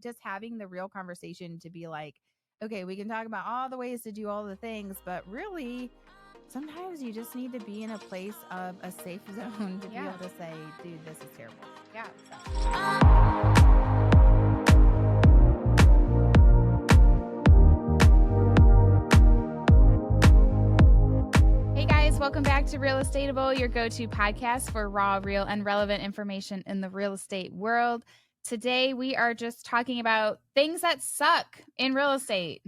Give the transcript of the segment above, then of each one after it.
just having the real conversation to be like, okay, we can talk about all the ways to do all the things, but really sometimes you just need to be in a place of a safe zone to be able to say, dude, this is terrible. Yeah. Hey guys, welcome back to Real Estateable, your go-to podcast for raw, real, and relevant information in the real estate world. Today, we are just talking about things that suck in real estate.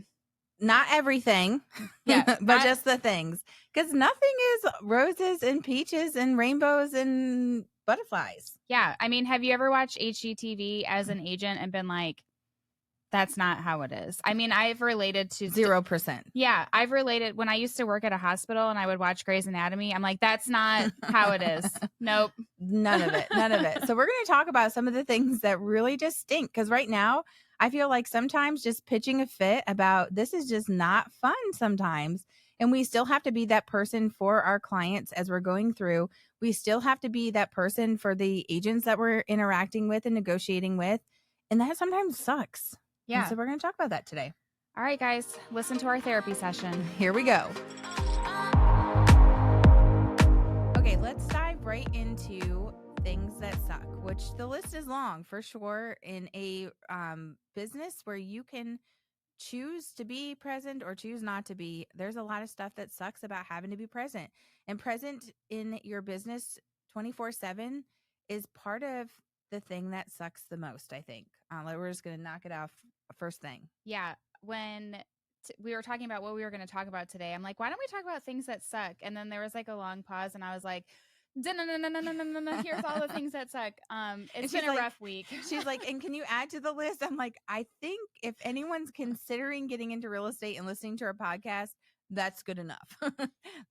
Not everything, but just the things. Because nothing is roses and peaches and rainbows and butterflies. Yeah. I mean, have you ever watched HGTV as an agent and been like, that's not how it is? I mean, I've related to 0%. Yeah, I've related when I used to work at a hospital and I would watch Grey's Anatomy. I'm like, that's not how it is. Nope. None of it. None of it. So we're going to talk about some of the things that really just stink. Because right now, I feel like sometimes just pitching a fit about this is just not fun sometimes. And we still have to be that person for our clients as we're going through. We still have to be that person for the agents that we're interacting with and negotiating with. And that sometimes sucks. Yeah. And so we're going to talk about that today. All right, guys, listen to our therapy session. Here we go. Okay, let's dive right into things that suck, which the list is long for sure in a business where you can choose to be present or choose not to be. There's a lot of stuff that sucks about having to be present, and present in your business 24/7 is part of the thing that sucks the most, I think. We're just going to knock it off first thing. Yeah. When we were talking about what we were going to talk about today, I'm like, why don't we talk about things that suck? And then there was like a long pause and I was like, here's all the things that suck. It's been a rough week. She's like, and can you add to the list? I'm like, I think if anyone's considering getting into real estate and listening to our podcast, that's good enough.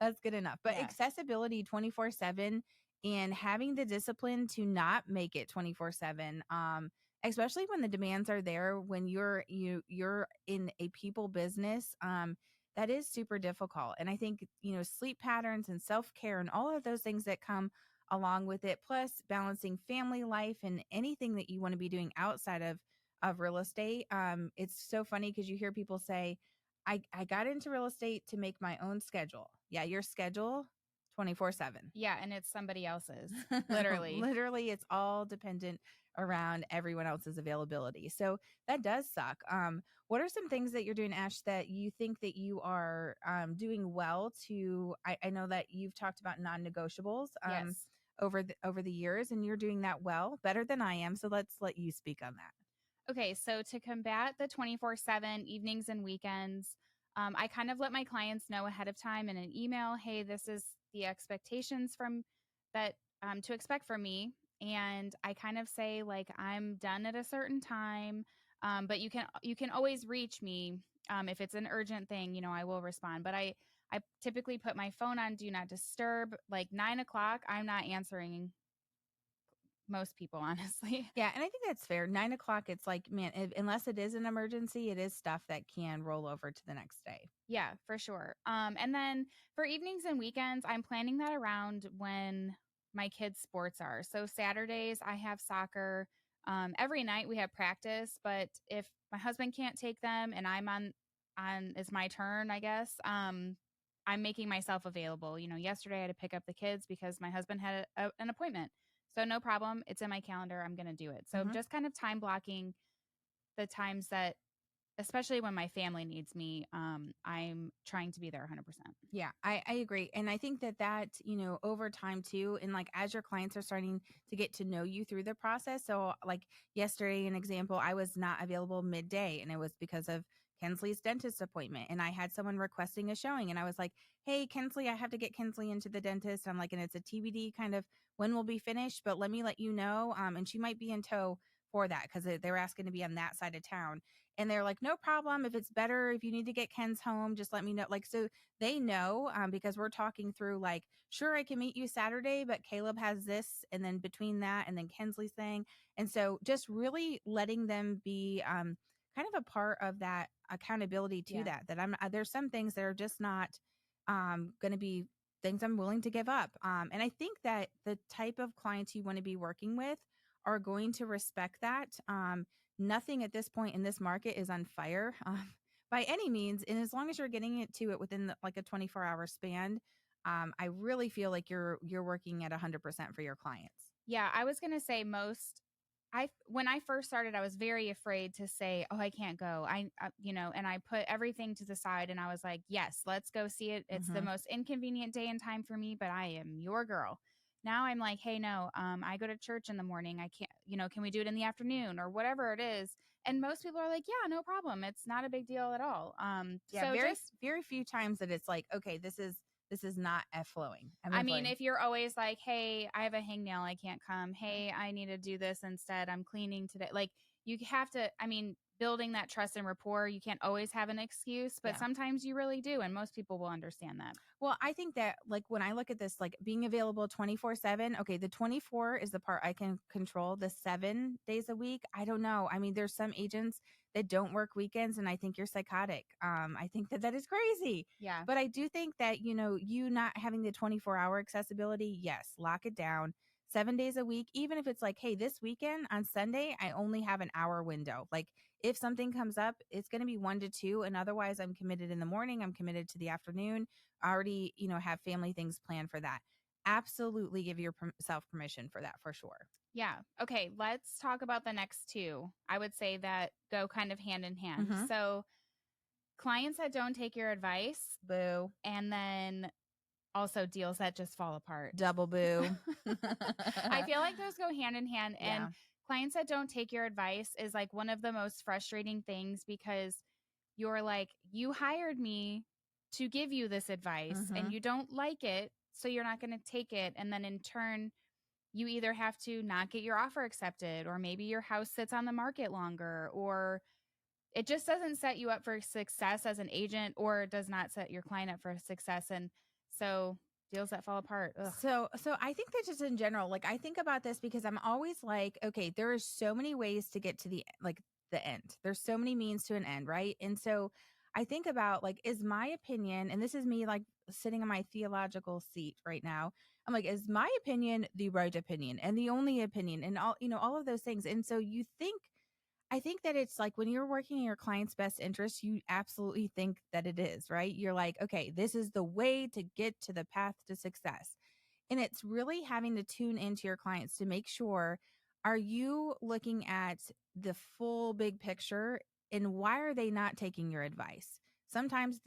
That's good enough. But accessibility 24/7 and having the discipline to not make it 24/7, especially when the demands are there, when you're in a people business, that is super difficult. And I think, sleep patterns and self-care and all of those things that come along with it, plus balancing family life and anything that you want to be doing outside of real estate. It's so funny because you hear people say, I got into real estate to make my own schedule. Yeah, your schedule 24/7. Yeah, and it's somebody else's. Literally. Literally, it's all dependent around everyone else's availability. So that does suck. What are some things that you're doing, Ash, that you think that you are doing well to, I know that you've talked about non-negotiables over the years, and you're doing that well, better than I am. So let's let you speak on that. Okay, so to combat the 24/7 evenings and weekends, I kind of let my clients know ahead of time in an email, hey, this is the expectations from that to expect from me. And I kind of say, like, I'm done at a certain time, but you can always reach me if it's an urgent thing. I will respond. But I typically put my phone on do not disturb. Like 9 o'clock, I'm not answering most people, honestly. Yeah, and I think that's fair. 9 o'clock, it's like, man, unless it is an emergency, it is stuff that can roll over to the next day. Yeah, for sure. And then for evenings and weekends, I'm planning that around when my kids' sports are. So Saturdays, I have soccer. Every night we have practice, but if my husband can't take them and I'm on it's my turn, I guess. I'm making myself available. Yesterday I had to pick up the kids because my husband had an appointment. So no problem. It's in my calendar. I'm going to do it. So just kind of time blocking the times that, especially when my family needs me, I'm trying to be there 100%. Yeah, I agree. And I think that, over time too, and like as your clients are starting to get to know you through the process. So like yesterday, an example, I was not available midday and it was because of Kensley's dentist appointment. And I had someone requesting a showing and I was like, hey, Kensley, I have to get Kensley into the dentist. I'm like, and it's a TBD kind of when we'll be finished, but let me let you know. And she might be in tow for that because they were asking to be on that side of town. And they're like, no problem. If it's better, if you need to get Ken's home, just let me know. Like, so they know because we're talking through like, sure, I can meet you Saturday, but Caleb has this. And then between that and then Kensley's thing. And so just really letting them be kind of a part of that accountability to that I'm there's some things that are just not going to be things I'm willing to give up. And I think that the type of clients you want to be working with are going to respect that. nothing at this point in this market is on fire by any means. And as long as you're getting it to it within like a 24-hour span, I really feel like you're working at 100% for your clients. Yeah, I was gonna say when I first started, I was very afraid to say, "Oh, I can't go." And I put everything to the side, and I was like, "Yes, let's go see it. It's the Hmm. most inconvenient day and time for me, but I am your girl." Now I'm like, "Hey, no, I go to church in the morning. I can't, can we do it in the afternoon or whatever it is?" And most people are like, "Yeah, no problem. It's not a big deal at all." Yeah, So just very few times that it's like, okay, this is not F flowing. I mean, if you're always like, "Hey, I have a hangnail, I can't come. Hey, I need to do this instead. I'm cleaning today." Like you have to, I mean, building that trust and rapport, you can't always have an excuse, but Yeah. sometimes you really do, and most people will understand that. Well, I think that like when I look at this, like being available 24/7, okay, the 24 is the part I can control. The 7 days a week, I don't know. I mean, there's some agents that don't work weekends, and I think you're psychotic. I think that is crazy. Yeah. But I do think that, you not having the 24-hour accessibility, yes, lock it down. 7 days a week, even if it's like, hey, this weekend on Sunday, I only have an hour window. Like if something comes up, it's going to be 1 to 2. And otherwise, I'm committed in the morning, I'm committed to the afternoon. I already, have family things planned for that. Absolutely give yourself permission for that for sure. Yeah. Okay, let's talk about the next two. I would say that go kind of hand in hand. Mm-hmm. So, clients that don't take your advice, Boo. and then also deals that just fall apart. Double boo. I feel like those go hand in hand. Yeah. And clients that don't take your advice is like one of the most frustrating things because you're like, you hired me to give you this advice Mm-hmm. and you don't like it. So you're not going to take it. And then in turn, you either have to not get your offer accepted, or maybe your house sits on the market longer, or it just doesn't set you up for success as an agent, or it does not set your client up for success. And so deals that fall apart. Ugh. So I think that just in general, like I think about this because I'm always like, okay, there are so many ways to get to the end. There's so many means to an end, right? And so I think about like, is my opinion, and this is me like sitting in my theological seat right now. I'm like, is my opinion the right opinion and the only opinion and all of those things. And so I think that it's like when you're working in your client's best interest, you absolutely think that it is, right? You're like, okay, this is the way to get to the path to success. And it's really having to tune into your clients to make sure, are you looking at the full big picture and why are they not taking your advice? Sometimes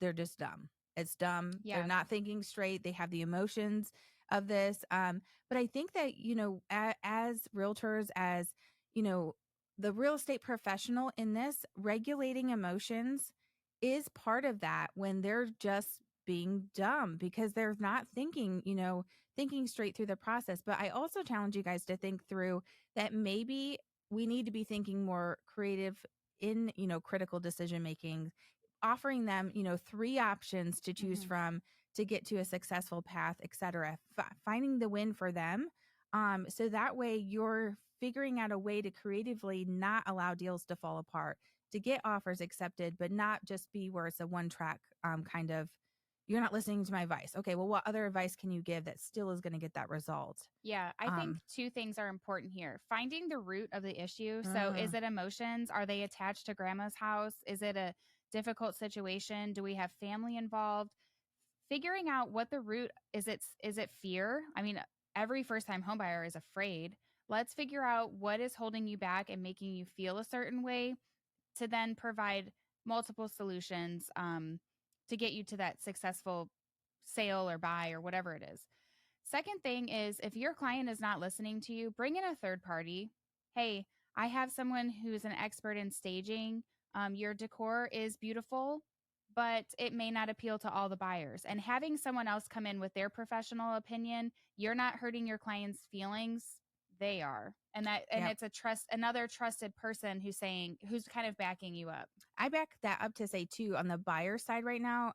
they're just dumb. It's dumb. They're Yeah. not thinking straight. They have the emotions of this. But I think that, as realtors, as, you know, the real estate professional in this, regulating emotions is part of that when they're just being dumb because they're not thinking straight through the process. But I also challenge you guys to think through that maybe we need to be thinking more creative in, critical decision making, offering them, 3 options to choose Mhm. from to get to a successful path, etc. Finding the win for them. So that way you're figuring out a way to creatively not allow deals to fall apart, to get offers accepted, but not just be where it's a one track kind of, you're not listening to my advice. Okay, well, what other advice can you give that still is going to get that result? Yeah, I think two things are important here. Finding the root of the issue. So, is Mm, it emotions? Are they attached to grandma's house? Is it a difficult situation? Do we have family involved? Figuring out what the root is it fear? I mean, every first-time homebuyer is afraid. Let's figure out what is holding you back and making you feel a certain way to then provide multiple solutions to get you to that successful sale or buy or whatever it is. Second thing is if your client is not listening to you, bring in a third party. Hey, I have someone who's an expert in staging. Your decor is beautiful, but it may not appeal to all the buyers. And having someone else come in with their professional opinion, you're not hurting your client's feelings. They are. And yeah. it's another trusted person who's kind of backing you up. I back that up to say too, on the buyer side right now,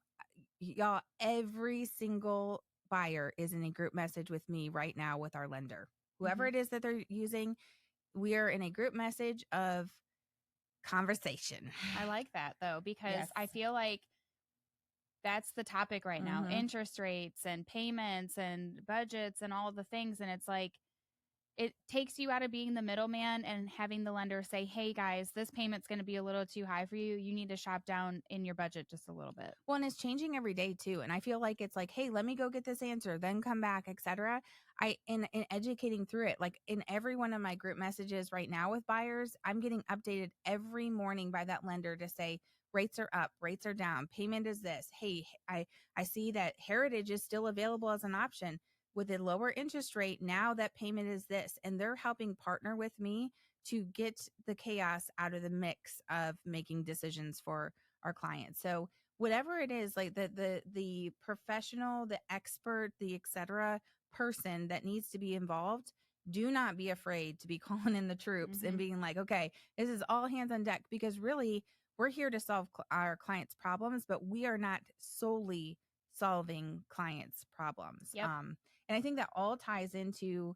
y'all, every single buyer is in a group message with me right now with our lender. Whoever Mhm. it is that they're using, we are in a group message of conversation. I like that though, because Yes. I feel like that's the topic right now, Mm-hmm. interest rates and payments and budgets and all the things. And it's like, it takes you out of being the middleman and having the lender say, hey guys, this payment's going to be a little too high for you. You need to shop down in your budget just a little bit. Well, and it's changing every day too. And I feel like it's like, hey, let me go get this answer, then come back, etc. In educating through it, like in every one of my group messages right now with buyers, I'm getting updated every morning by that lender to say rates are up, rates are down, payment is this. Hey, I see that Heritage is still available as an option with a lower interest rate. Now that payment is this, and they're helping partner with me to get the chaos out of the mix of making decisions for our clients. So whatever it is, like the professional, the expert, the etc. person that needs to be involved, do not be afraid to be calling in the troops and being like, okay, this is all hands on deck, because really we're here to solve our clients' problems, but we are not solely solving clients' problems. Yep. And I think that all ties into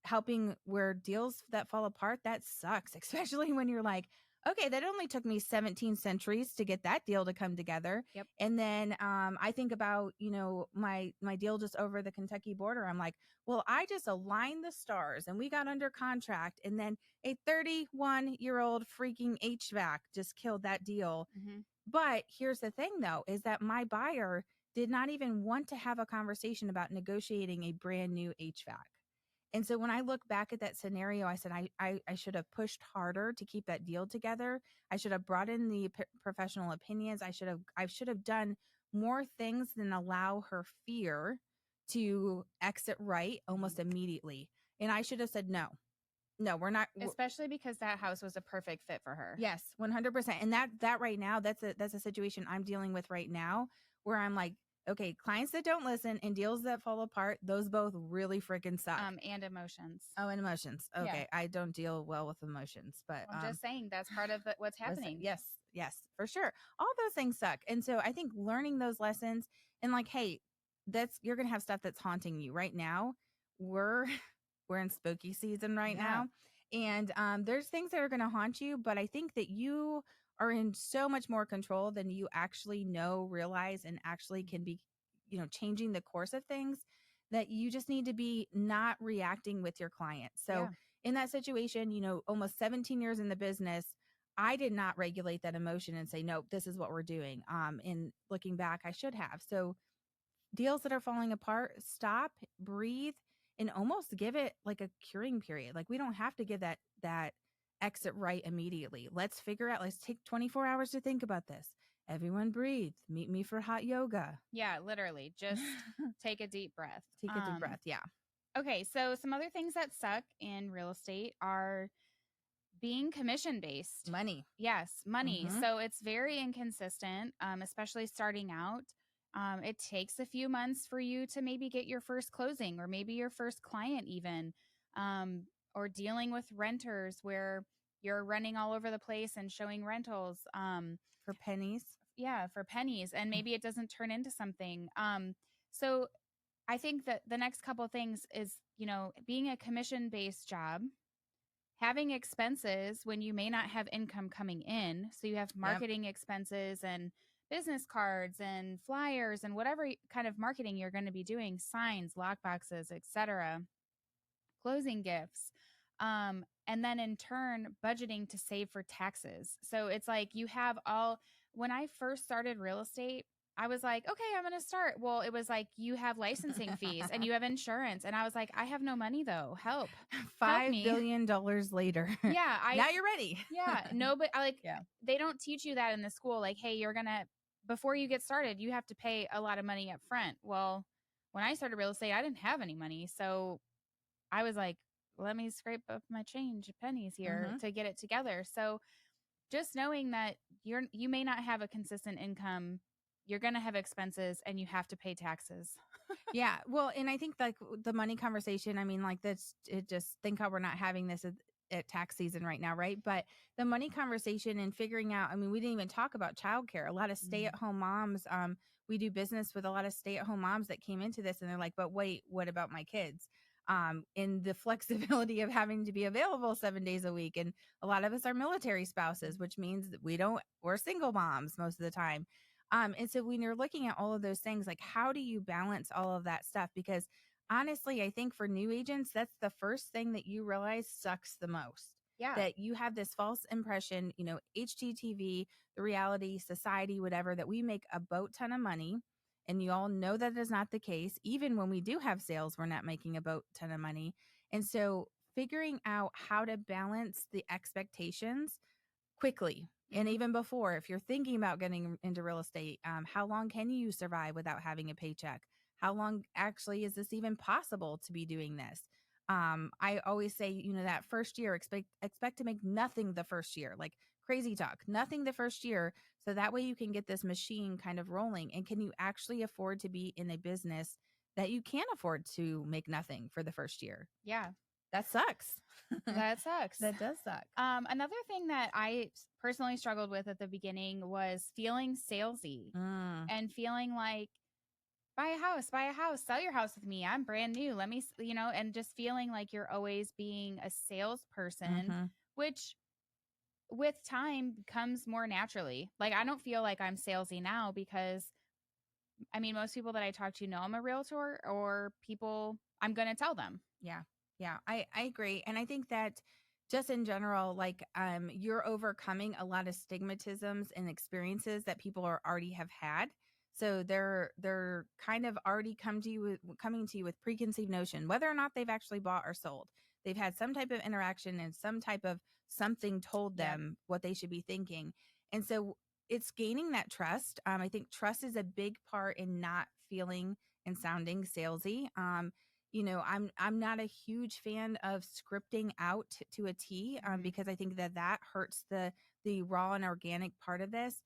helping where deals that fall apart, that sucks, especially when you're like, okay, that only took me 17 centuries to get that deal to come together. Yep. And then I think about, my deal just over the Kentucky border. I'm like, well, I just aligned the stars and we got under contract. And then a 31-year-old freaking HVAC just killed that deal. But here's the thing, though, is that my buyer did not even want to have a conversation about negotiating a brand new HVAC. And so when I look back at that scenario, I said, I should have pushed harder to keep that deal together. I should have brought in the professional opinions. I should have done more things than allow her fear to exit right almost immediately. And I should have said, no, we're not. Especially because that house was a perfect fit for her. Yes, 100%. And that right now, that's a situation I'm dealing with right now, where I'm like, okay, clients that don't listen and deals that fall apart, those both really freaking suck. And emotions. Oh, and emotions. Okay. Yeah. I don't deal well with emotions, but I'm just saying that's part of what's happening. Yes, for sure. All those things suck. And so I think learning those lessons and like, hey, you're going to have stuff that's haunting you right now. We're in spooky season right now. And there's things that are going to haunt you, but I think that you are in so much more control than you actually realize, and actually can be, changing the course of things, that you just need to be not reacting with your client. So in that situation, almost 17 years in the business, I did not regulate that emotion and say, nope, this is what we're doing. In looking back, I should have. So deals that are falling apart, stop, breathe, and almost give it like a curing period. Like we don't have to give that exit right immediately. Let's take 24 hours to think about this. Everyone breathe. Meet me for hot yoga. Yeah, literally. Just take a deep breath. Take a deep breath. Yeah. Okay. So some other things that suck in real estate are being commission based. Money. Yes, money. So it's very inconsistent, especially starting out. It takes a few months for you to maybe get your first closing, or maybe your first client even, or dealing with renters where you're running all over the place and showing rentals for pennies. Yeah, for pennies. And maybe it doesn't turn into something. So I think that the next couple things is, being a commission-based job, having expenses when you may not have income coming in. So you have marketing expenses and business cards and flyers and whatever kind of marketing you're going to be doing, signs, lock boxes, etc., closing gifts. And then in turn, budgeting to save for taxes. So it's like when I first started real estate, I was like, okay, I'm going to start. Well, it was like, you have licensing fees and you have insurance. And I was like, I have no money though. Help. $5 billion later. Yeah. Now you're ready. Yeah. No, but they don't teach you that in the school. Like, hey, before you get started, you have to pay a lot of money up front. Well, when I started real estate, I didn't have any money. So I was like, let me scrape up my pennies here to get it together. So just knowing that you may not have a consistent income, you're going to have expenses, and you have to pay taxes. Yeah. Well, and I think like the money conversation, I mean, like just think how we're not having this at tax season right now. Right. But the money conversation and figuring out, I mean, we didn't even talk about childcare. A lot of stay-at-home moms, we do business with a lot of stay-at-home moms that came into this and they're like, but wait, what about my kids? In the flexibility of having to be available 7 days a week. And a lot of us are military spouses, which means that we're single moms most of the time. And so when you're looking at all of those things, like how do you balance all of that stuff? Because honestly, I think for new agents, that's the first thing that you realize sucks the most. Yeah. That you have this false impression, HGTV, the reality, society, whatever, that we make a boat ton of money. And you all know that is not the case. Even when we do have sales, we're not making a boat ton of money. And so figuring out how to balance the expectations quickly. And Mhm. even before, if you're thinking about getting into real estate, how long can you survive without having a paycheck? How long actually is this even possible to be doing this? I always say, that first year, expect to make nothing the first year, like crazy talk, nothing the first year. So that way you can get this machine kind of rolling. And can you actually afford to be in a business that you can afford to make nothing for the first year? Yeah. That sucks. That sucks. That does suck. Another thing that I personally struggled with at the beginning was feeling salesy Mm, and feeling like, buy a house, sell your house with me. I'm brand new. Let me, and just feeling like you're always being a salesperson, hmm which with time comes more naturally. Like, I don't feel like I'm salesy now because I mean, most people that I talk to know I'm a realtor, or people, I'm going to tell them. Yeah. Yeah. I agree. And I think that just in general, like you're overcoming a lot of stigmatisms and experiences that people are already have had. So they're kind of already coming to you with preconceived notion, whether or not they've actually bought or sold. They've had some type of interaction and some type of something told Yep. them what they should be thinking. And so it's gaining that trust. I think trust is a big part in not feeling and sounding salesy. I'm not a huge fan of scripting out to a T, Mhm. because I think that hurts the raw and organic part of this.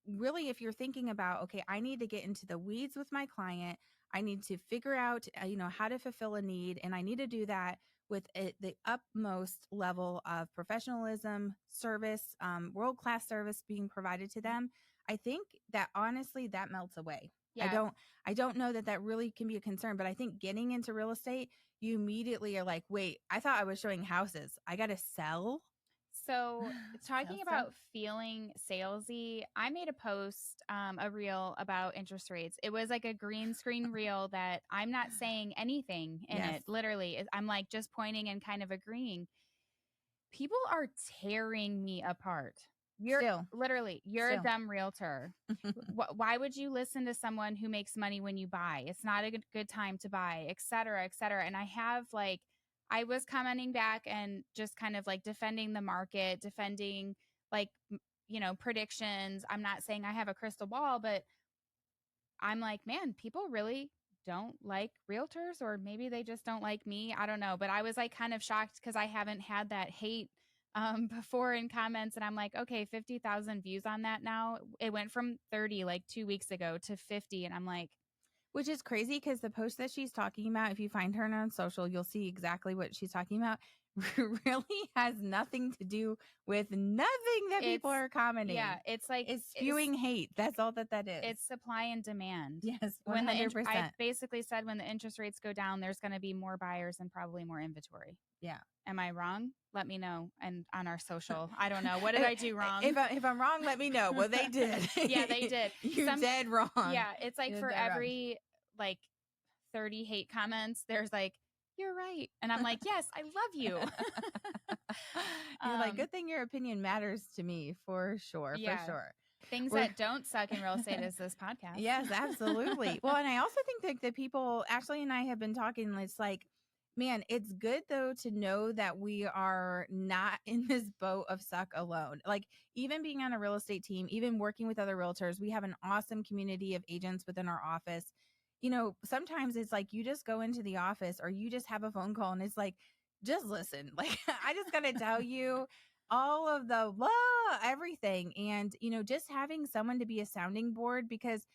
Really, if you're thinking about, okay, I need to get into the weeds with my client, I need to figure out how to fulfill a need, and I need to do that with the utmost level of professionalism, service, world-class service being provided to them. I think that honestly that melts away. I Yeah. don't I don't know that really can be a concern, but I think getting into real estate, you immediately are like, wait, I thought I was showing houses. I got to sell. So, Sell talking stuff. about feeling salesy, I made a post, a reel about interest rates. It was like a green screen reel that I'm not saying anything in Yes. it. Literally, I'm like just pointing and kind of agreeing. People are tearing me apart. You're Still. literally, you're a Still. dumb realtor. Why would you listen to someone who makes money when you buy? It's not a good time to buy, et cetera, et cetera. And I have like, I was commenting back and just kind of like defending the market, defending like, predictions. I'm not saying I have a crystal ball, but I'm like, man, people really don't like realtors, or maybe they just don't like me. I don't know. But I was like kind of shocked because I haven't had that hate before in comments. And I'm like, okay, 50,000 views on that now. It went from 30 like 2 weeks ago to 50. And I'm like, Which is crazy because the post that she's talking about, if you find her on social, you'll see exactly what she's talking about. Really has nothing to do with nothing that people it's, are commenting. yeah, it's like, It's spewing hate. That's all that is. it's supply and demand. Yes, When I 100%. basically said when the interest rates go down, there's going to be more buyers and probably more inventory. Yeah. Am I wrong? Let me know. And on our social, I don't know. What did I do wrong? If I'm wrong, let me know. Well, they did. Yeah, they did. You're dead wrong. Yeah, it's like You're for dead wrong. every like 30 hate comments, there's like, you're right. And I'm like, yes, I love you. You're like, um, good thing your opinion matters to me for sure. For yeah. sure. Things We're that don't suck in real estate is this podcast. Yes, absolutely. Well, and I also think that the people, Ashley and I have been talking, it's like, man, it's good though to know that we are not in this boat of suck alone. Like, even being on a real estate team, even working with other realtors, we have an awesome community of agents within our office. Sometimes it's like you just go into the office or you just have a phone call and it's like, just listen. Like, I just got to tell you all of the blah, everything. And, just having someone to be a sounding board, because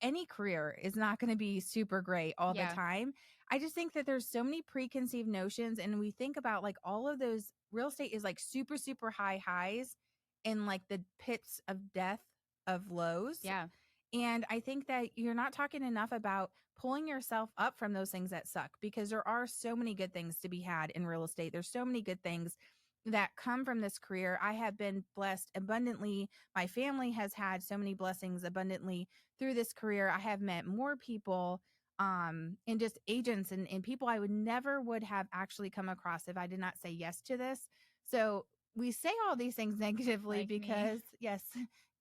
any career is not going to be super great all the Yeah. time. I just think that there's so many preconceived notions. And we think about like all of those, real estate is like super, super high highs and like the pits of death of lows. Yeah. And I think that you're not talking enough about pulling yourself up from those things that suck, because there are so many good things to be had in real estate. There's so many good things that come from this career. I have been blessed abundantly. My family has had so many blessings abundantly through this career. I have met more people and just agents and people I would have actually come across if I did not say yes to this. So we say all these things negatively Like me. because yes,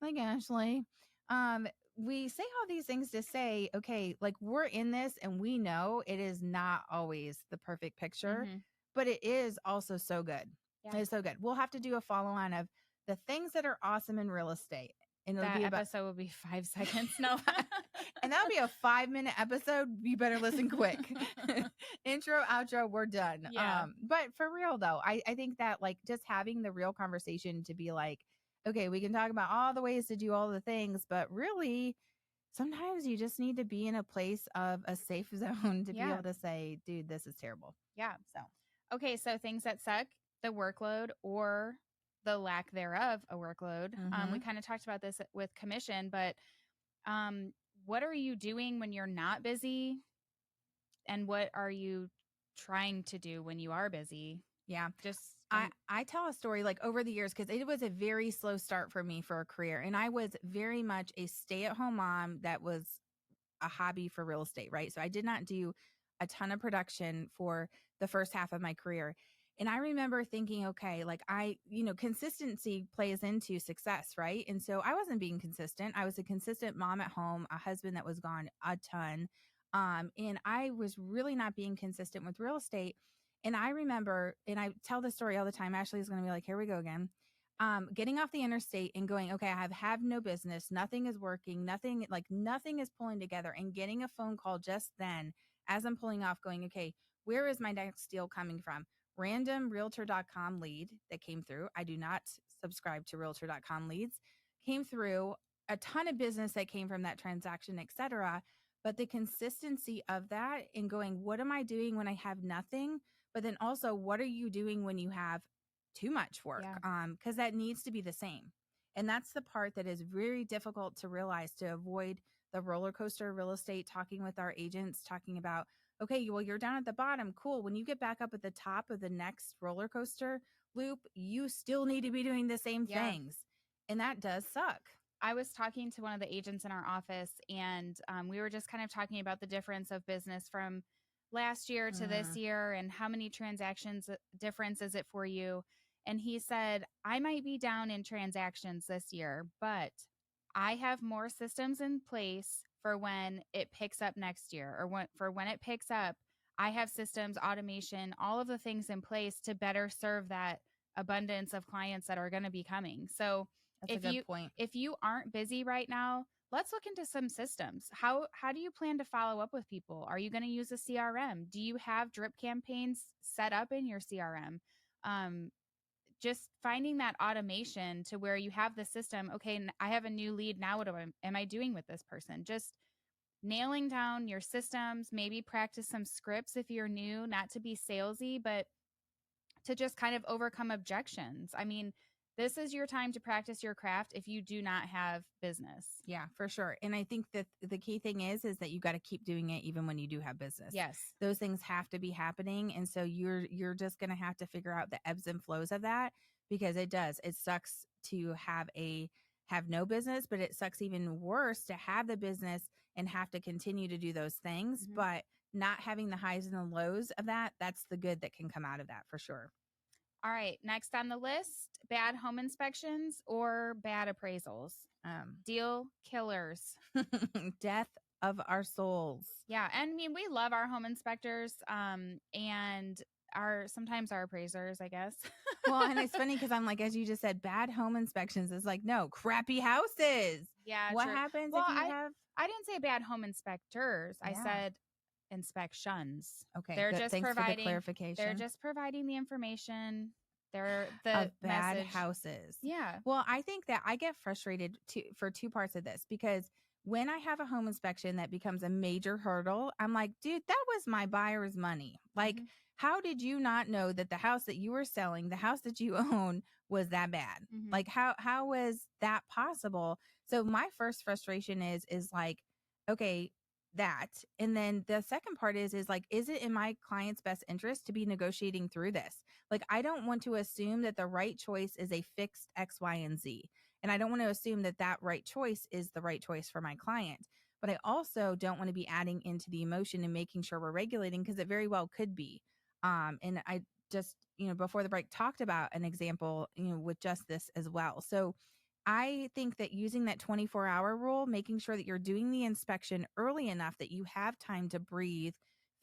like Ashley, um, we say all these things to say, okay, like we're in this and we know it is not always the perfect picture, Mm-hmm. but it is also so good. Yeah. It's so good. We'll have to do a follow on of the things that are awesome in real estate. And it'll That be about episode will be 5 seconds. No. and that'll be a 5-minute episode. You better listen quick. Intro, outro, we're done. Yeah. But for real though, I think that like just having the real conversation to be like, okay, we can talk about all the ways to do all the things, but really sometimes you just need to be in a place of a safe zone to be Yeah. able to say, dude, this is terrible. Yeah. So Okay. So things that suck, the workload or the lack thereof a workload. We mm-hmm. kind of talked about this with commission, but um, what are you doing when you're not busy? And what are you trying to do when you are busy? Yeah. Just, I tell a story like over the years because it was a very slow start for me for a career. And I was very much a stay-at-home mom that was a hobby for real estate, right? So I did not do a ton of production for the first half of my career. And I remember thinking, okay, like consistency plays into success, right? And so I wasn't being consistent. I was a consistent mom at home, a husband that was gone a ton. And I was really not being consistent with real estate. And I remember, and I tell this story all the time. Ashley is going to be like, here we go again. Getting off the interstate and going, okay, I have no business. Nothing is working. Nothing is pulling together, and getting a phone call just then as I'm pulling off going, okay, where is my next deal coming from? Random realtor.com lead that came through. I do not subscribe to realtor.com leads, came through, a ton of business that came from that transaction, etc. But the consistency of that and going, what am I doing when I have nothing? But then also, what are you doing when you have too much work? yeah. Because that needs to be the same. And that's the part that is very difficult to realize to avoid the roller coaster of real estate, talking with our agents, talking about, okay, well, you're down at the bottom. Cool. When you get back up at the top of the next roller coaster loop, you still need to be doing the same Yeah. things. And that does suck. I was talking to one of the agents in our office, and we were just kind of talking about the difference of business from last year to this year and how many transactions difference is it for you. And he said, I might be down in transactions this year, but I have more systems in place for when it picks up next year, or when it picks up. I have systems, automation, all of the things in place to better serve that abundance of clients that are going to be coming. So That's a good point. if you aren't busy right now, let's look into some systems. How do you plan to follow up with people? Are you going to use a CRM? Do you have drip campaigns set up in your CRM? Just finding that automation to where you have the system. Okay, I have a new lead. Now what am I doing with this person? Just nailing down your systems, maybe practice some scripts if you're new, not to be salesy, but to just kind of overcome objections. I mean, this is your time to practice your craft if you do not have business. Yeah, for sure. And I think that the key thing is that you got to keep doing it even when you do have business. Yes. Those things have to be happening. And so you're just going to have to figure out the ebbs and flows of that, because it does. It sucks to have no business, but it sucks even worse to have the business and have to continue to do those things. Mm-hmm. But not having the highs and the lows of that's the good that can come out of that for sure. All right. Next on the list, bad home inspections or bad appraisals. Deal killers. Death of our souls. Yeah. And I mean, we love our home inspectors and sometimes our appraisers, I guess. Well, and it's funny because I'm like, as you just said, bad home inspections is like, no, crappy houses. Yeah. What true. happens Well, if you have? I didn't say bad home inspectors. Yeah. I said inspections. Okay. They're good. just Thanks providing for the clarification. They're just providing the information. They're the of bad message. houses. Yeah. Well, I think that I get frustrated for two parts of this, because when I have a home inspection that becomes a major hurdle, I'm like, dude, that was my buyer's money. Like, how did you not know that the house that you were selling, the house that you own, was that bad? Mm-hmm. Like, how was that possible? So my first frustration is like, okay, that. And then the second part is like, is it in my client's best interest to be negotiating through this? Like, I don't want to assume that the right choice is a fixed X, Y, and Z. And I don't want to assume that right choice is the right choice for my client. but I also don't want to be adding into the emotion and making sure we're regulating, because it very well could be. And I just, before the break talked about an example, with just this as well. So I think that using that 24-hour rule, making sure that you're doing the inspection early enough that you have time to breathe,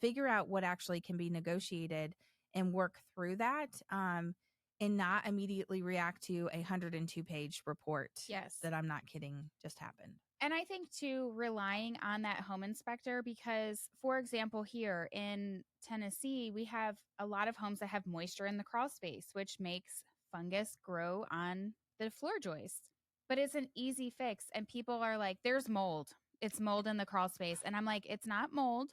figure out what actually can be negotiated and work through that, and not immediately react to a 102-page report Yes. that, I'm not kidding, just happened. And I think too, relying on that home inspector, because, for example, here in Tennessee, we have a lot of homes that have moisture in the crawl space, which makes fungus grow on the floor joist. But it's an easy fix. And people are like, there's mold. It's mold in the crawl space. And I'm like, it's not mold,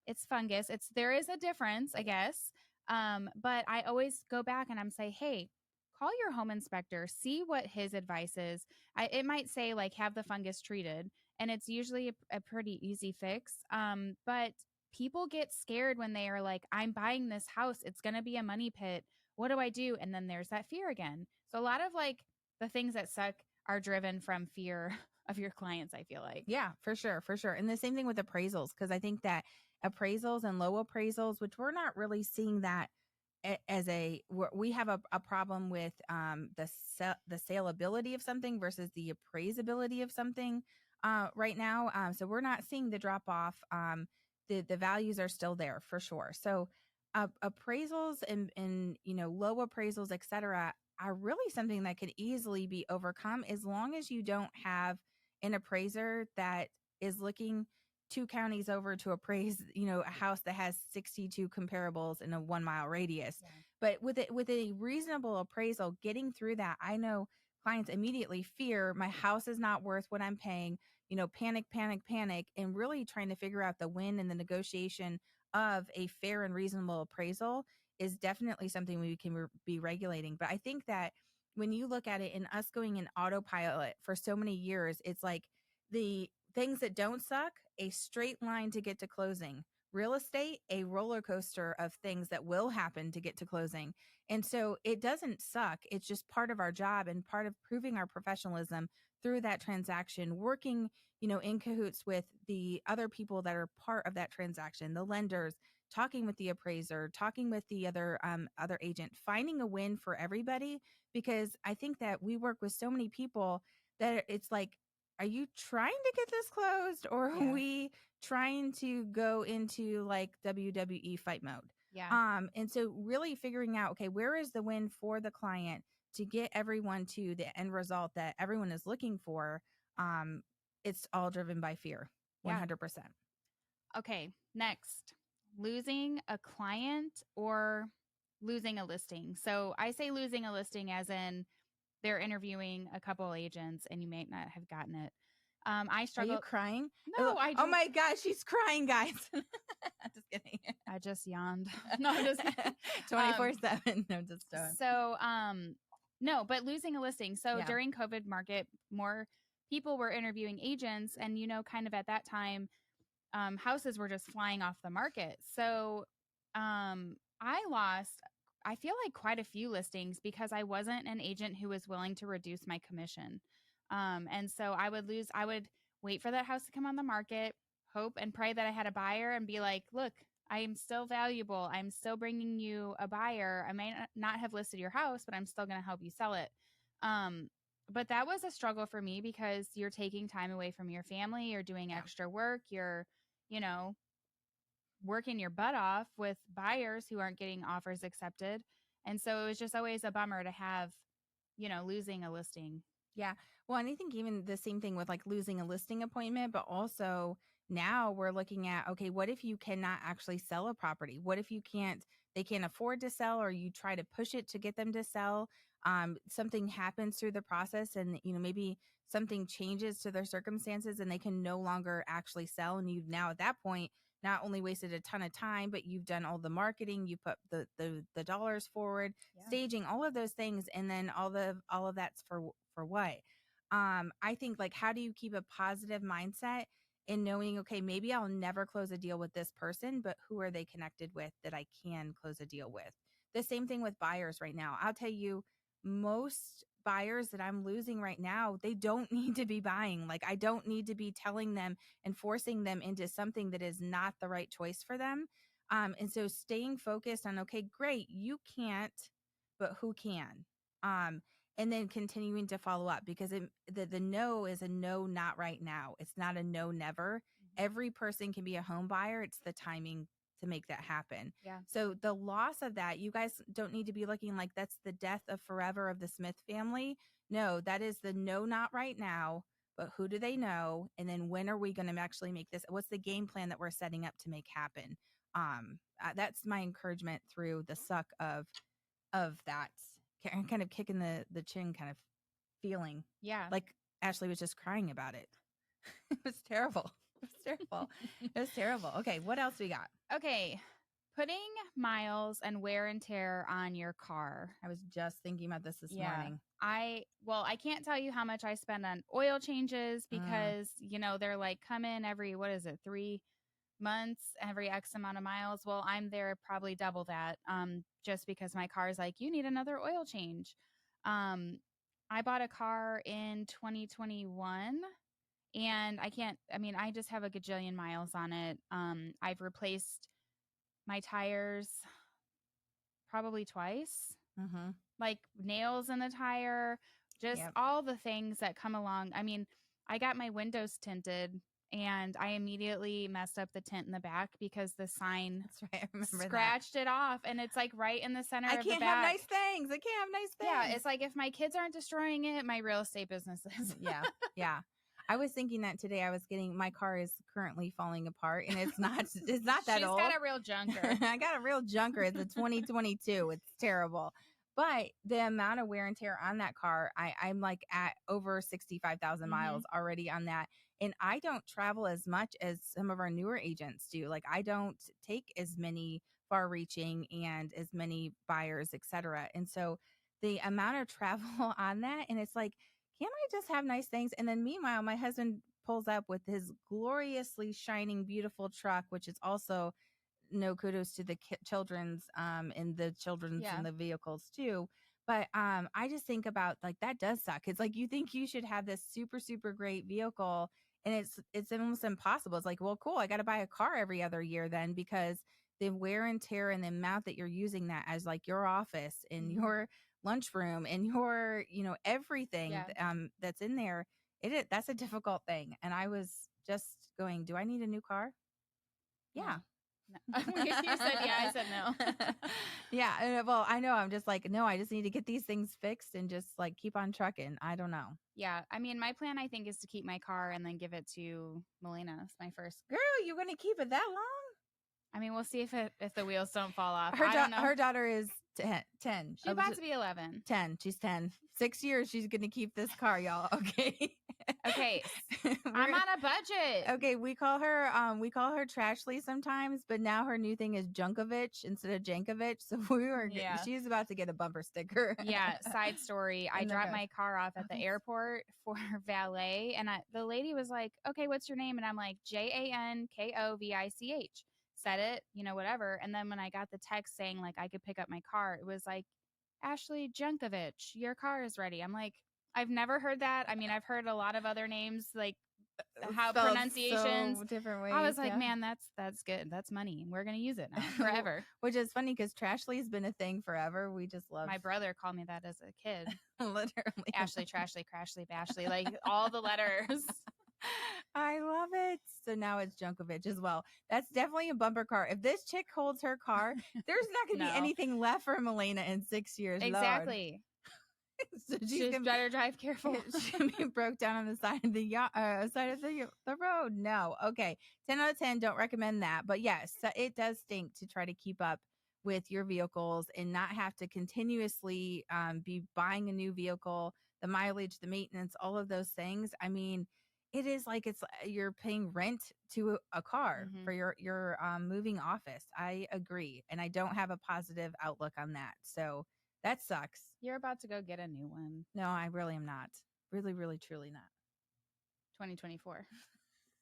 it's fungus. There is a difference, I guess. But I always go back and I'm say, hey, call your home inspector, see what his advice is. It might say like have the fungus treated, and it's usually a pretty easy fix. But people get scared when they are like, I'm buying this house, it's going to be a money pit. What do I do? And then there's that fear again. So a lot of like the things that suck are driven from fear of your clients, I feel like. Yeah, for sure, for sure. And the same thing with appraisals, because I think that appraisals and low appraisals, which we're not really seeing that as we have a problem with the saleability of something versus the appraisability of something right now. So we're not seeing the drop off. The values are still there for sure. So appraisals and low appraisals, etc., are really something that could easily be overcome, as long as you don't have an appraiser that is looking 2 counties over to appraise, a house that has 62 comparables in a 1 mile radius. Yeah. But with a reasonable appraisal, getting through that, I know clients immediately fear my house is not worth what I'm paying, panic, panic, panic, and really trying to figure out the win and the negotiation of a fair and reasonable appraisal is definitely something we can be regulating. But I think that when you look at it, and us going in autopilot for so many years, it's like the things that don't suck, a straight line to get to closing. Real estate, a roller coaster of things that will happen to get to closing. And so it doesn't suck. It's just part of our job and part of proving our professionalism through that transaction, working, in cahoots with the other people that are part of that transaction, the lenders, talking with the appraiser, talking with the other agent, finding a win for everybody. Because I think that we work with so many people that it's like, are you trying to get this closed, or are we trying to go into like WWE fight mode? Yeah. And so really figuring out, okay, where is the win for the client to get everyone to the end result that everyone is looking for? It's all driven by fear, 100%. Okay, next, losing a client or losing a listing. So I say losing a listing as in they're interviewing a couple agents and you may not have gotten it. I Are you struggle. crying? No, I Oh just. my gosh, she's crying, guys. Just kidding. I just yawned. No, I'm just 24/7. No, just so no, but losing a listing. So Yeah. during COVID market, more people were interviewing agents, and kind of at that time, houses were just flying off the market. So I lost, I feel like, quite a few listings because I wasn't an agent who was willing to reduce my commission. And so I would wait for that house to come on the market, hope and pray that I had a buyer, and be like, look, I am still valuable. I'm still bringing you a buyer. I may not have listed your house, but I'm still going to help you sell it. But that was a struggle for me because you're taking time away from your family. You're doing extra work. You're, working your butt off with buyers who aren't getting offers accepted. And so it was just always a bummer to have, losing a listing. Yeah. Well, and I think even the same thing with like losing a listing appointment, but also now we're looking at, okay, what if you cannot actually sell a property? What if they can't afford to sell, or you try to push it to get them to sell? Something happens through the process, and, maybe something changes to their circumstances and they can no longer actually sell. And you've now at that point not only wasted a ton of time, but you've done all the marketing, you put the dollars forward, staging, all of those things, and then all of that's for what? I think, like, how do you keep a positive mindset in knowing, okay, maybe I'll never close a deal with this person, but who are they connected with that I can close a deal with? The same thing with buyers right now. I'll tell you, most buyers that I'm losing right now, they don't need to be buying. Like, I don't need to be telling them and forcing them into something that is not the right choice for them. And so staying focused on, okay, great, you can't, but who can? And then continuing to follow up, because the no is a no, not right now. It's not a no, never. Every person can be a home buyer. It's the timing to make that happen. Yeah. So the loss of that, you guys don't need to be looking like that's the death of forever of the Smith family. No, that is the no, not right now, but who do they know? And then when are we going to actually make this? What's the game plan that we're setting up to make happen? That's my encouragement through the suck of that kind of kicking the chin kind of feeling. Yeah. Like Ashlee was just crying about it. It was terrible. It was terrible. It was terrible. Okay, what else we got? Okay. Putting miles and wear and tear on your car. I was just thinking about this morning. I can't tell you how much I spend on oil changes because, they're like, come in every, 3 months, every X amount of miles. Well, I'm there probably double that, just because my car is like, you need another oil change. I bought a car in 2021 and I just have a gajillion miles on it. I've replaced my tires probably twice, like nails in the tire, just all the things that come along. I mean, I got my windows tinted and I immediately messed up the tint in the back because the sign scratched it off, and it's like right in the center of the back. I can't have nice things. Yeah, it's like if my kids aren't destroying it, my real estate business is. Yeah. I was thinking that today. My car is currently falling apart, and it's not that old. She's got a real junker. I got a real junker. It's a 2022. It's terrible. But the amount of wear and tear on that car, I'm like at over 65,000 miles already on that. And I don't travel as much as some of our newer agents do. Like, I don't take as many far reaching and as many buyers, et cetera. And so the amount of travel on that, and it's like, can't I just have nice things? And then meanwhile, my husband pulls up with his gloriously shining, beautiful truck, which is also no kudos to the children's and the children's and the vehicles too. But I just think about, like, that does suck. It's like, you think you should have this super, super great vehicle, and it's almost impossible. It's like, well, cool, I got to buy a car every other year then, because the wear and tear and the amount that you're using that as like your office and your lunchroom and your, everything that's in there, that's a difficult thing. And I was just going, do I need a new car? Yeah. No. You said yeah, I said no. Yeah. Well, I know. I'm just like, no, I just need to get these things fixed and just like keep on trucking. I don't know. Yeah. I mean, my plan, I think, is to keep my car and then give it to Melina. It's my first. Girl, you're going to keep it that long? I mean, we'll see if the wheels don't fall off. Her daughter is 10. She's about to be 11. 10. She's 10. 6 years she's going to keep this car, y'all. Okay. Okay. I'm on a budget. Okay, we call her Trashlee sometimes, but now her new thing is Junkovich instead of Jankovich. So she's about to get a bumper sticker. Yeah, side story. I dropped my car off at the airport for valet, and the lady was like, "Okay, what's your name?" And I'm like, JANKOVICH. Said it, whatever. And then when I got the text saying like I could pick up my car, it was like, Ashlee Junkovich, your car is ready. I'm like, I've never heard that. I mean, I've heard a lot of other names, like how pronunciations, so different ways. I was like, man, that's good. That's money. We're gonna use it now forever. Which is funny because Trashlee's been a thing forever. We just love. My brother called me that as a kid. Literally, Ashlee, Trashlee, Crashlee, Bashley, like all the letters. I love it. So now it's Junkovich as well. That's definitely a bumper car. If this chick holds her car, there's not going to be anything left for Melina in 6 years. Exactly. So she's better drive careful. She broke down on the side of the road. No. Okay. 10 out of 10. Don't recommend that. But yes, it does stink to try to keep up with your vehicles and not have to continuously be buying a new vehicle, the mileage, the maintenance, all of those things. I mean, it is like you're paying rent to a car for your moving office. I agree. And I don't have a positive outlook on that. So that sucks. You're about to go get a new one. No, I really am not. Really, really, truly not. 2024.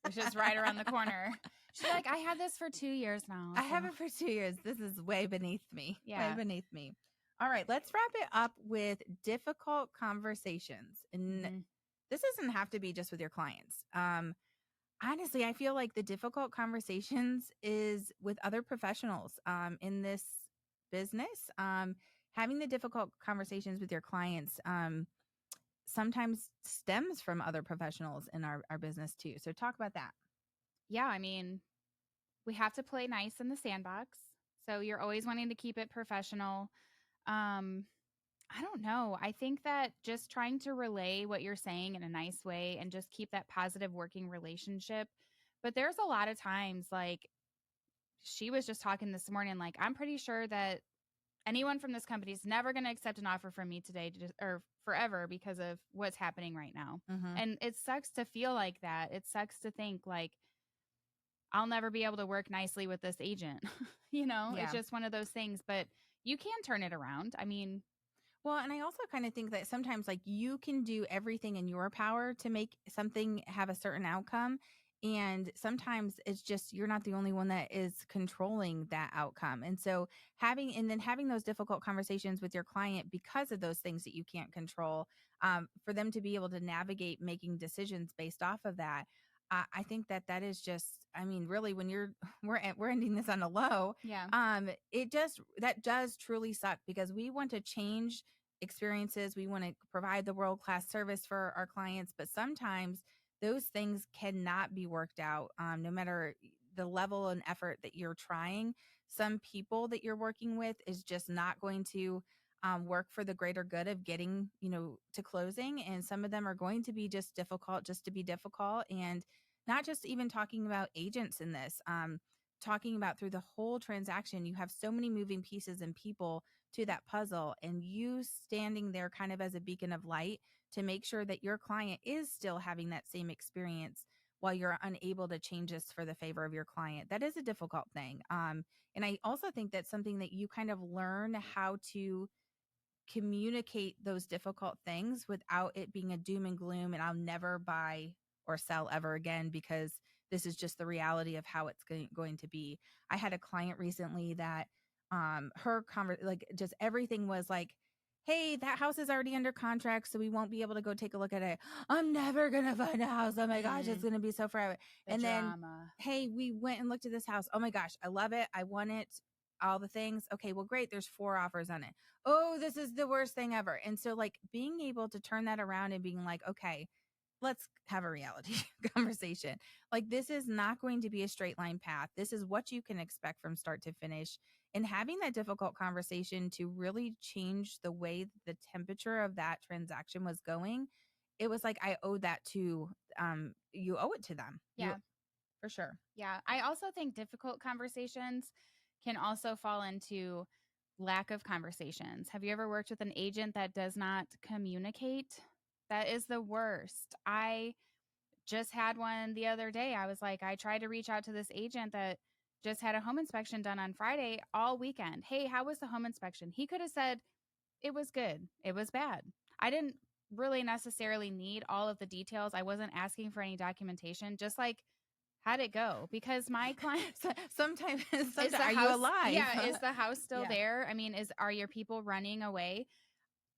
Which is right around the corner. She's like, I had this for 2 years now. So. I have it for 2 years. This is way beneath me. Yeah. Way beneath me. All right, let's wrap it up with difficult conversations. And Hmm. this doesn't have to be just with your clients. Honestly, I feel like the difficult conversations is with other professionals in this business. Having the difficult conversations with your clients sometimes stems from other professionals in our business too. So talk about that. Yeah, I mean, we have to play nice in the sandbox. So you're always wanting to keep it professional. Um, I don't know. I think that just trying to relay what you're saying in a nice way and just keep that positive working relationship. But there's a lot of times, like she was just talking this morning, like, I'm pretty sure that anyone from this company is never going to accept an offer from me today to just, or forever because of what's happening right now. Hmm. And it sucks to feel like that. It sucks to think like, I'll never be able to work nicely with this agent. It's Yeah. just one of those things, but you can turn it around. I mean, Well, and I also kind of think that sometimes like you can do everything in your power to make something have a certain outcome. And sometimes it's just you're not the only one that is controlling that outcome. And so having those difficult conversations with your client because of those things that you can't control, for them to be able to navigate making decisions based off of that. I think that that is just, I mean, really, when you're we're ending this on a low, yeah. it just that does truly suck because we want to change experiences. We want to provide the world class service for our clients, but sometimes those things cannot be worked out, no matter the level and effort that you're trying. Some people that you're working with is just not going to work for the greater good of getting, to closing. And some of them are going to be just difficult, just to be difficult. And not just even talking about agents in this, talking about through the whole transaction, you have so many moving pieces and people to that puzzle, and you standing there kind of as a beacon of light to make sure that your client is still having that same experience while you're unable to change this for the favor of your client. That is a difficult thing. And I also think that's something that you kind of learn how to communicate those difficult things without it being a doom and gloom and I'll never buy or sell ever again because this is just the reality of how it's going to be. I had a client recently that like just everything was like, hey, that house is already under contract, so we won't be able to go take a look at it. I'm never gonna find a house. Oh my gosh, it's Mm, gonna be so forever. the And then, drama. hey, we went and looked at this house. Oh my gosh, I love it. I want it. All the things. Okay, well, great. There's 4 offers on it. Oh, this is the worst thing ever. And so, like, being able to turn that around and being like, okay, let's have a reality conversation. Like, this is not going to be a straight line path. This is what you can expect from start to finish. And having that difficult conversation to really change the way the temperature of that transaction was going, it was like I owe that to you owe it to them. You Yeah. for sure. Yeah. I also think difficult conversations can also fall into lack of conversations. Have you ever worked with an agent that does not communicate? That is the worst. I just had one the other day. I was like, I tried to reach out to this agent that just had a home inspection done on Friday all weekend. Hey, how was the home inspection? He could have said, it was good. It was bad. I didn't really necessarily need all of the details. I wasn't asking for any documentation, just like, how'd it go? Because my client So, sometimes, is sometimes, the are you house, alive? yeah, is the house still Yeah. there? I mean, are your people running away?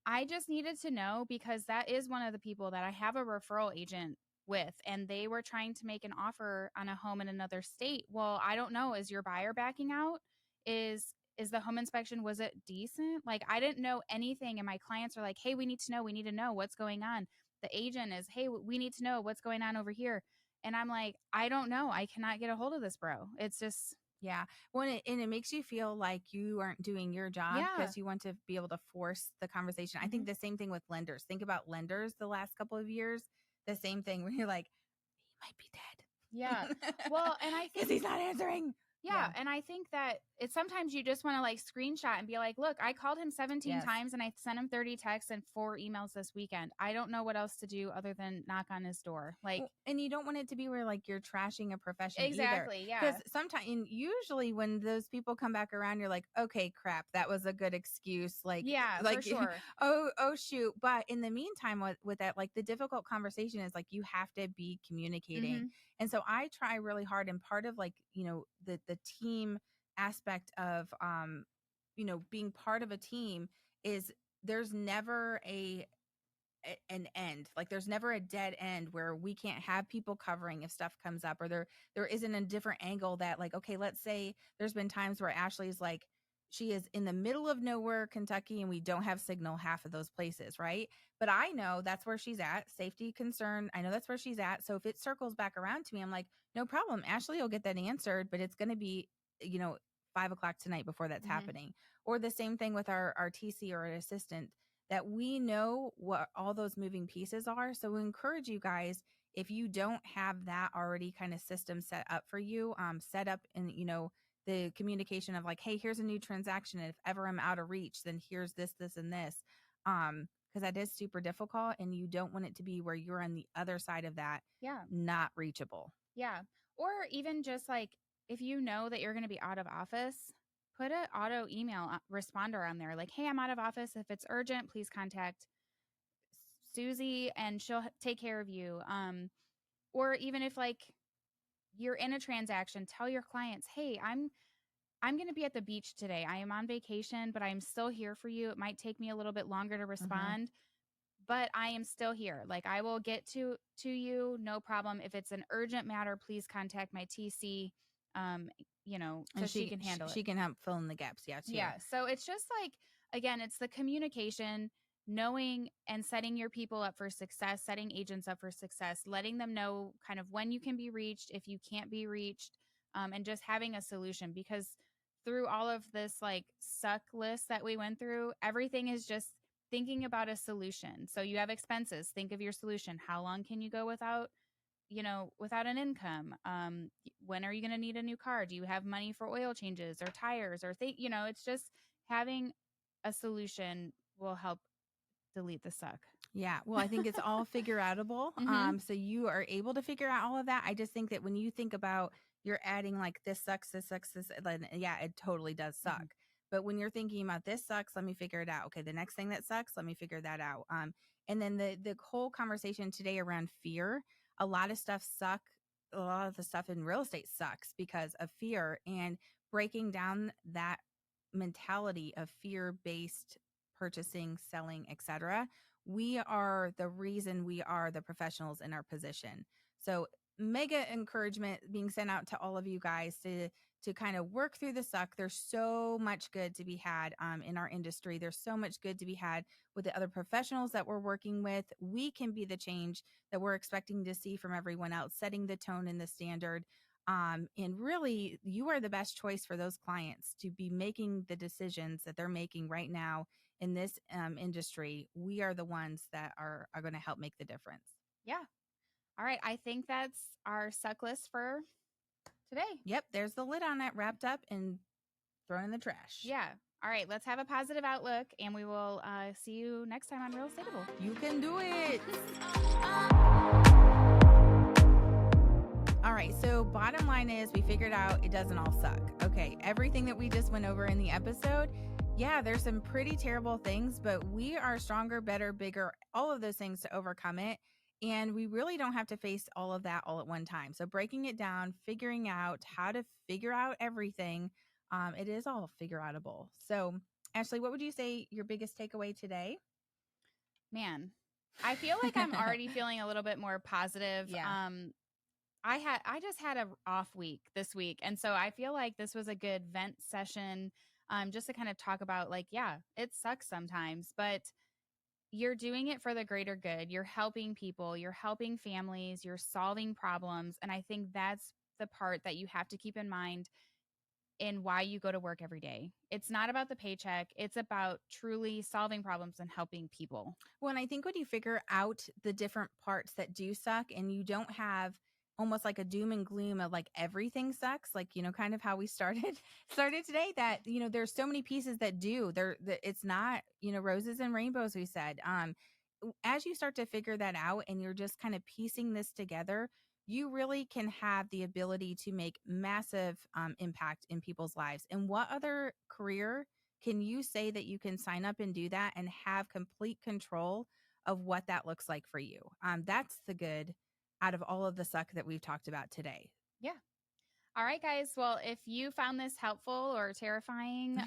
I just needed to know because that is one of the people that I have a referral agent with, and they were trying to make an offer on a home in another state. Well, I don't know. Is your buyer backing out? Is the home inspection, was it decent? Like, I didn't know anything, and my clients are like, "Hey, we need to know what's going on." The agent is, "Hey, we need to know what's going on over here." And I'm like, "I don't know. I cannot get a hold of this bro." It's just, Yeah. Well, and it makes you feel like you aren't doing your job yeah. because you want to be able to force the conversation. I Hmm. think the same thing with lenders. Think about lenders the last couple of years. The same thing where you're like, he might Yeah. be dead Well, and I because think, he's not answering. yeah, Yeah. and I think that it's sometimes you just want to like screenshot and be like, "Look, I called him 17 Yes. times and I sent him 30 texts and 4 emails this weekend. I don't know what else to do other than knock on his door." Like, Well, and you don't want it to be where like you're trashing a profession either. exactly. Because Yeah. sometimes, usually when those people come back around, you're like, okay, crap, that was a good excuse. Yeah, for like, sure. oh, shoot. But in the meantime, with that, like the difficult conversation is like you have to be communicating. Mhm. And so I try really hard. And part of like, the team aspect of, being part of a team is there's never an end. Like there's never a dead end where we can't have people covering if stuff comes up, or there isn't a different angle that, like, okay, let's say there's been times where Ashley's like, she is in the middle of nowhere, Kentucky, and we don't have signal half of those places, right? But I know that's where she's at. Safety concern, I know that's where she's at. So if it circles back around to me, I'm like, no problem. Ashley will get that answered, but it's going to be, you know, 5 o'clock tonight before that's Mm-hmm. happening. Or the same thing with our TC or an assistant, that we know what all those moving pieces are. So we encourage you guys, if you don't have that already kind of system set up for you, set up in, you know, the communication of like, hey, here's a new transaction. And if ever I'm out of reach, then here's this, and this. Because that is super difficult, and you don't want it to be where you're on the other side of that, Yeah. not reachable. Yeah. Or even just like if you know that you're going to be out of office, put an auto email responder on there like, hey, I'm out of office. If it's urgent, please contact Susie and she'll take care of you. Or even if like you're in a transaction, tell your clients, hey, I'm going to be at the beach today. I am on vacation, but I'm still here for you. It might take me a little bit longer to Mm-hmm. respond, but I am still here. Like I will get to you, no problem. If it's an urgent matter, please contact my TC. Um, so And she can handle it. she can help fill in the gaps, yeah, too. Yeah. So it's just like, again, it's the communication, knowing and setting your people up for success, setting agents up for success, letting them know kind of when you can be reached, if you can't be reached, and just having a solution. Because through all of this like suck list that we went through, everything is just thinking about a solution. So you have expenses, think of your solution. How long can you go without? Without an income? When are you going to need a new car? Do you have money for oil changes or tires or it's just having a solution will help delete the suck. Yeah. Well, I think it's all figure outable. Mm-hmm. So you are able to figure out all of that. I just think that when you think about, you're adding like this sucks, then yeah, it totally does suck. Mm-hmm. But when you're thinking about this sucks, let me figure it out. Okay, the next thing that sucks, let me figure that out. And then the whole conversation today around fear, a lot of stuff suck. A lot of the stuff in real estate sucks because of fear, and breaking down that mentality of fear-based purchasing, selling, etc. We are the reason we are the professionals in our position. So mega encouragement being sent out to all of you guys to kind of work through the suck. There's so much good to be had in our industry. There's so much good to be had with the other professionals that we're working with. We can be the change that we're expecting to see from everyone else, setting the tone and the standard. And really, you are the best choice for those clients to be making the decisions that they're making right now in this industry. We are the ones that are going to help make the difference. Yeah. All right. I think that's our suck list for today. Yep, there's the lid on it, wrapped up and thrown in the trash. Yeah. All right. Let's have a positive outlook, and we will see you next time on Real Estateable. You can do it. All right, so bottom line is we figured out it doesn't all suck. Okay, everything that we just went over in the episode, yeah, there's some pretty terrible things, but we are stronger, better, bigger, all of those things to overcome it. And we really don't have to face all of that all at one time. So breaking it down, figuring out how to figure out everything, it is all figure outable. So Ashlee, what would you say your biggest takeaway today? Man, I feel like I'm already feeling a little bit more positive. Yeah. I just had a off week this week, and so I feel like this was a good vent session, just to kind of talk about like, yeah, it sucks sometimes, but you're doing it for the greater good. You're helping people, you're helping families, you're solving problems, and I think that's the part that you have to keep in mind in why you go to work every day. It's not about the paycheck. It's about truly solving problems and helping people. Well, and I think when you figure out the different parts that do suck, and you don't have almost like a doom and gloom of like everything sucks, like, you know, kind of how we started today, that, you know, there's so many pieces that do there, that it's not, you know, roses and rainbows, we said. As you start to figure that out and you're just kind of piecing this together, you really can have the ability to make massive impact in people's lives. And what other career can you say that you can sign up and do that and have complete control of what that looks like for you? That's the good out of all of the suck that we've talked about today. Yeah. All right, guys. Well, if you found this helpful or terrifying,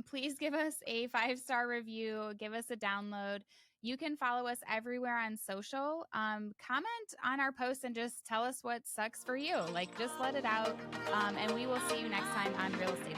please give us a 5-star review, give us a download. You can follow us everywhere on social. Comment on our post and just tell us what sucks for you. Like, just let it out. And we will see you next time on Real Estate.